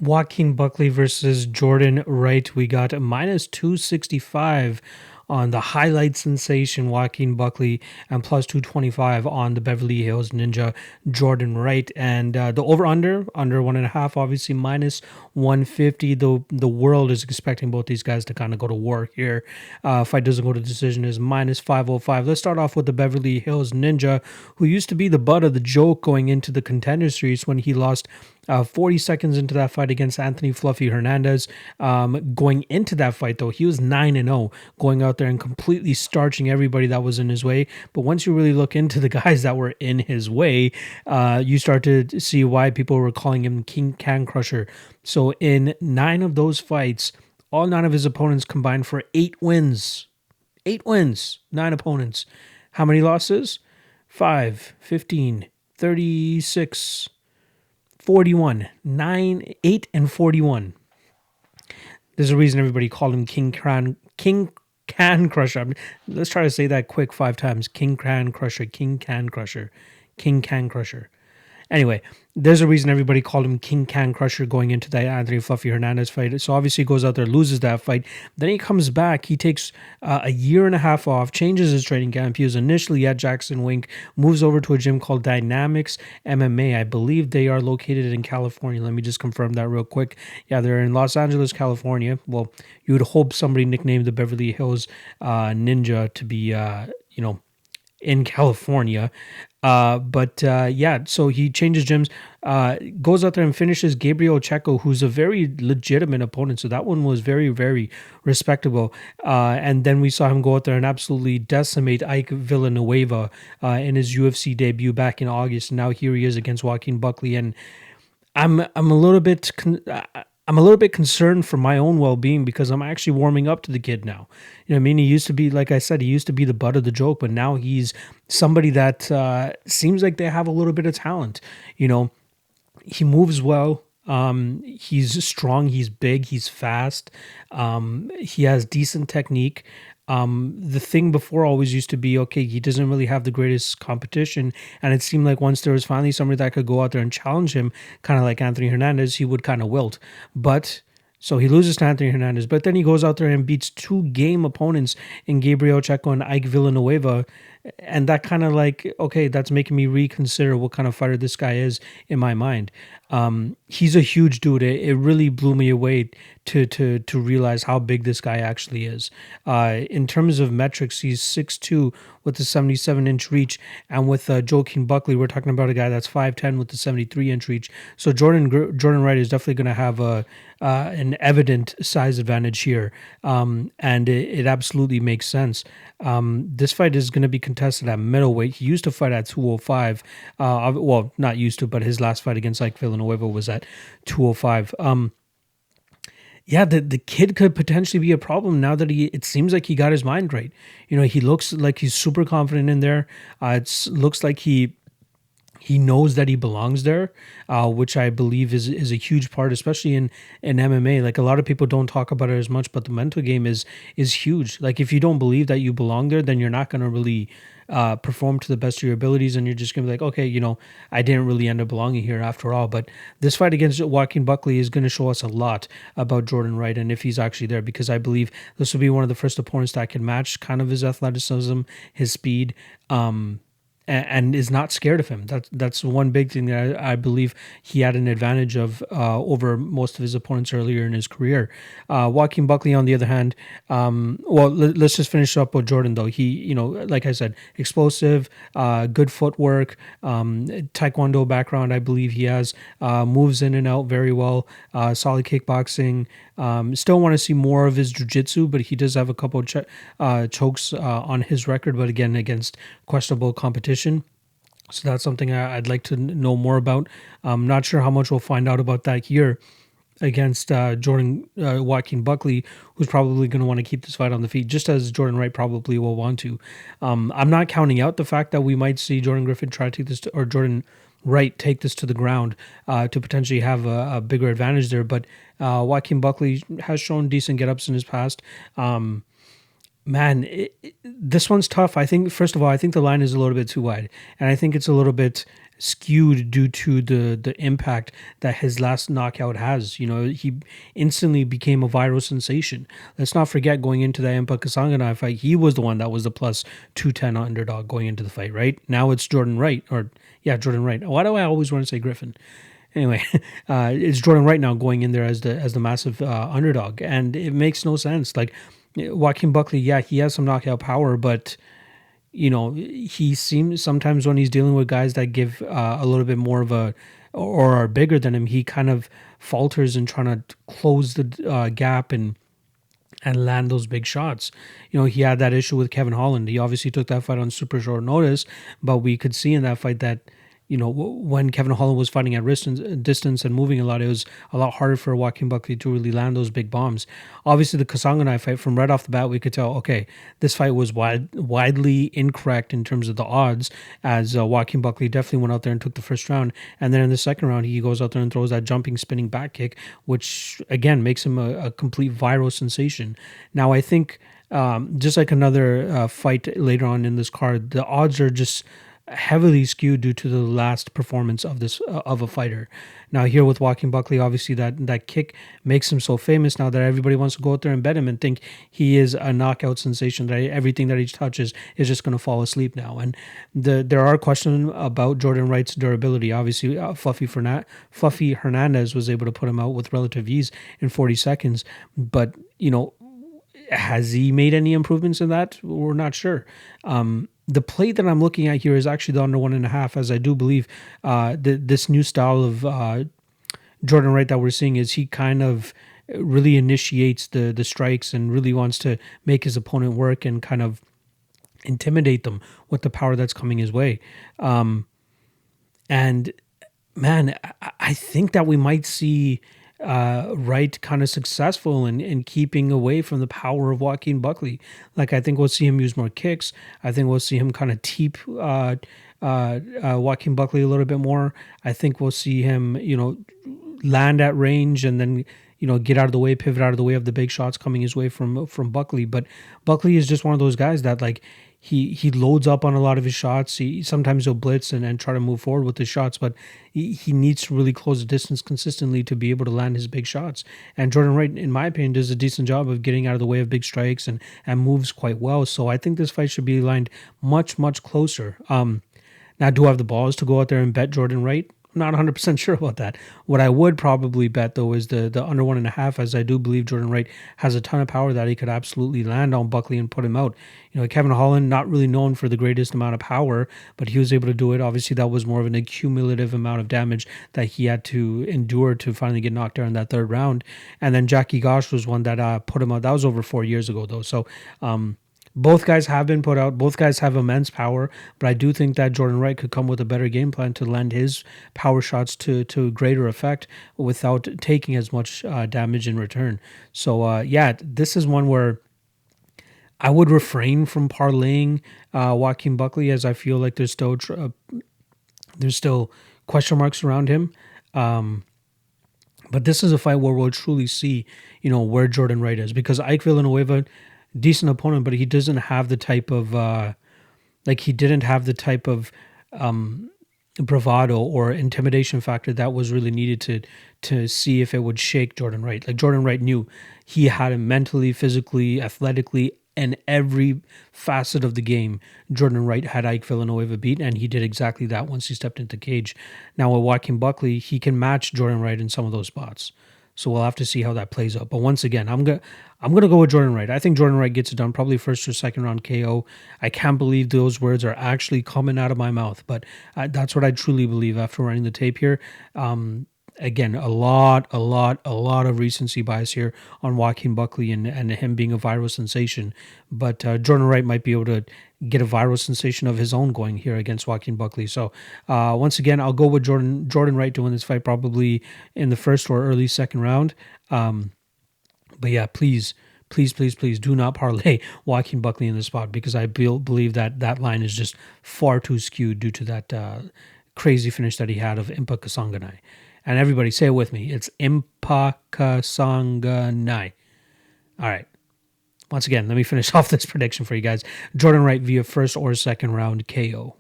Joaquin Buckley versus Jordan Wright. We got a minus 265 on the highlight sensation Joaquin Buckley and plus 225 on the Beverly Hills Ninja Jordan Wright. And the over under 1.5, obviously minus 150. The world is expecting both these guys to kind of go to war here. Fight doesn't go to decision is minus 505. Let's start off with the Beverly Hills Ninja, who used to be the butt of the joke going into the Contender Series when he lost 40 seconds into that fight against Anthony Fluffy Hernandez. Going into that fight, though, he was 9-0, going out there and completely starching everybody that was in his way. But once you really look into the guys that were in his way, you start to see why people were calling him King Can Crusher. So in 9 of those fights, all 9 of his opponents combined for 8 wins. 8 wins, 9 opponents. How many losses? 5, 15, 36, 41, 9, 8, and 41. There's a reason everybody called him King Can Crusher. Let's try to say that quick 5 times. King Can Crusher, King Can Crusher, King Can Crusher. Anyway, there's a reason everybody called him King Can Crusher going into that Anthony Fluffy Hernandez fight. So obviously he goes out there, loses that fight. Then he comes back. He takes a year and a half off, changes his training camp. He was initially at Jackson Wink, moves over to a gym called Dynamics MMA. I believe they are located in California. Let me just confirm that real quick. Yeah, they're in Los Angeles, California. Well, you would hope somebody nicknamed the Beverly Hills Ninja to be, in California. So he changes gyms, goes out there and finishes Gabriel Checo, who's a very legitimate opponent. So that one was very, very respectable. And then we saw him go out there and absolutely decimate Ike Villanueva in his UFC debut back in August. And now here he is against Joaquin Buckley. And I'm a little bit concerned for my own well-being because I'm actually warming up to the kid now. You know what I mean? He used to be, like I said, he used to be the butt of the joke, but now he's somebody that seems like they have a little bit of talent. You know, he moves well. He's strong. He's big. He's fast. He has decent technique. The thing before always used to be, okay, he doesn't really have the greatest competition. And it seemed like once there was finally somebody that could go out there and challenge him, kind of like Anthony Hernandez, he would kind of wilt. So he loses to Anthony Hernandez, but then he goes out there and beats 2 game opponents in Gabriel Checo and Ike Villanueva. And that kind of like, okay, that's making me reconsider what kind of fighter this guy is in my mind. He's a huge dude. It really blew me away to realize how big this guy actually is. In terms of metrics, he's 6'2" with the 77-inch reach. And with Joaquin Buckley, we're talking about a guy that's 5'10" with the 73-inch reach. So Jordan Wright is definitely going to have an evident size advantage here. And it absolutely makes sense. This fight is going to be contested at middleweight. He used to fight at 205. Well, not used to, but his last fight against Ike Villanueva was at 205. The kid could potentially be a problem now that it seems like he got his mind right. You know, he looks like he's super confident in there. It looks like he knows that he belongs there, which I believe is a huge part, especially in MMA. Like, a lot of people don't talk about it as much, but the mental game is huge. Like, if you don't believe that you belong there, then you're not going to really perform to the best of your abilities, and you're just going to be like, okay, you know, I didn't really end up belonging here after all. But this fight against Joaquin Buckley is going to show us a lot about Jordan Wright and if he's actually there, because I believe this will be one of the first opponents that can match kind of his athleticism, his speed, and is not scared of him. That's one big thing that I believe he had an advantage of over most of his opponents earlier in his career. Joaquin Buckley, on the other hand, let's just finish up with Jordan though. He, you know, like I said, explosive, good footwork, taekwondo background. I believe he has, moves in and out very well, solid kickboxing. Still want to see more of his jiu-jitsu, but he does have a couple of chokes on his record, but again, against questionable competition. So that's something I'd like to know more about. I'm not sure how much we'll find out about that here against Joaquin Buckley, who's probably going to want to keep this fight on the feet, just as Jordan Wright probably will want to. I'm not counting out the fact that we might see Jordan Wright take this to the ground to potentially have a bigger advantage there. But Joaquin Buckley has shown decent get-ups in his past. This one's tough. I think, first of all, I think the line is a little bit too wide. And I think it's a little bit skewed due to the impact that his last knockout has. He instantly became a viral sensation. Let's not forget, going into that Impa Kasanganay fight, he was the one that was the plus 210 underdog going into the fight, right? Now it's Jordan Wright, Jordan Wright. Why do I always want to say Griffin? Anyway, it's Jordan Wright now going in there as the massive underdog, and it makes no sense. Like, Joaquin Buckley, yeah, he has some knockout power, but he seems sometimes when he's dealing with guys that give a little bit more of a, or are bigger than him, he kind of falters in trying to close the gap and land those big shots. He had that issue with Kevin Holland. He obviously took that fight on super short notice, but we could see in that fight that, when Kevin Holland was fighting at distance and moving a lot, it was a lot harder for Joaquin Buckley to really land those big bombs. Obviously, the Kasanganay fight, from right off the bat, we could tell, okay, this fight was widely incorrect in terms of the odds, as Joaquin Buckley definitely went out there and took the first round. And then in the second round, he goes out there and throws that jumping, spinning back kick, which, again, makes him a complete viral sensation. Now, I think just like another fight later on in this card, the odds are just heavily skewed due to the last performance of this of a fighter. Now, here with Joaquin Buckley, obviously that kick makes him so famous now that everybody wants to go out there and bet him and think he is a knockout sensation, that everything that he touches is just going to fall asleep now. And there are questions about Jordan Wright's durability. Obviously, Fluffy Hernandez was able to put him out with relative ease in 40 seconds, but has he made any improvements in that? We're not sure. The play that I'm looking at here is actually the under 1.5, as I do believe this new style of Jordan Wright that we're seeing is he kind of really initiates the strikes and really wants to make his opponent work and kind of intimidate them with the power that's coming his way. And man, I think that we might see Wright kind of successful in keeping away from the power of Joaquin Buckley. Like, I think we'll see him use more kicks. I think we'll see him kind of teep Joaquin Buckley a little bit more. I think we'll see him, land at range and then, get out of the way, pivot out of the way of the big shots coming his way from Buckley. But Buckley is just one of those guys that, like, he loads up on a lot of his shots. Sometimes he'll blitz and try to move forward with his shots, but he needs to really close the distance consistently to be able to land his big shots. And Jordan Wright, in my opinion, does a decent job of getting out of the way of big strikes and moves quite well. So I think this fight should be lined much, much closer. Now, do I have the balls to go out there and bet Jordan Wright? I'm not 100% sure about that. What I would probably bet, though, is the under 1.5, as I do believe Jordan Wright has a ton of power that he could absolutely land on Buckley and put him out. Kevin Holland, not really known for the greatest amount of power, but he was able to do it. Obviously, that was more of an accumulative amount of damage that he had to endure to finally get knocked out in that third round. And then Jackie Gosh was one that put him out. That was over 4 years ago, though. So, both guys have been put out. Both guys have immense power, but I do think that Jordan Wright could come with a better game plan to land his power shots to greater effect without taking as much damage in return. So, this is one where I would refrain from parlaying Joaquin Buckley, as I feel like there's still question marks around him. But this is a fight where we'll truly see, where Jordan Wright is, because Ike Villanueva, decent opponent, but he doesn't have the type of bravado or intimidation factor that was really needed to see if it would shake Jordan Wright. Like, Jordan Wright knew he had him mentally, physically, athletically, and every facet of the game. Jordan Wright had Ike Villanueva beat, and he did exactly that once he stepped into cage. Now with Joaquin Buckley, he can match Jordan Wright in some of those spots. So we'll have to see how that plays out. But once again, I'm gonna go with Jordan Wright. I think Jordan Wright gets it done, probably first or second round KO. I can't believe those words are actually coming out of my mouth, but that's what I truly believe after running the tape here. Again, a lot of recency bias here on Joaquin Buckley and him being a viral sensation. But Jordan Wright might be able to get a viral sensation of his own going here against Joaquin Buckley. So once again, I'll go with Jordan Wright to win this fight, probably in the first or early second round. But yeah, please do not parlay Joaquin Buckley in the spot, because I believe that line is just far too skewed due to that crazy finish that he had of Impa Kasanganay. And everybody, say it with me. It's Impa Kasanganay. All right. Once again, let me finish off this prediction for you guys. Jordan Wright via first or second round KO.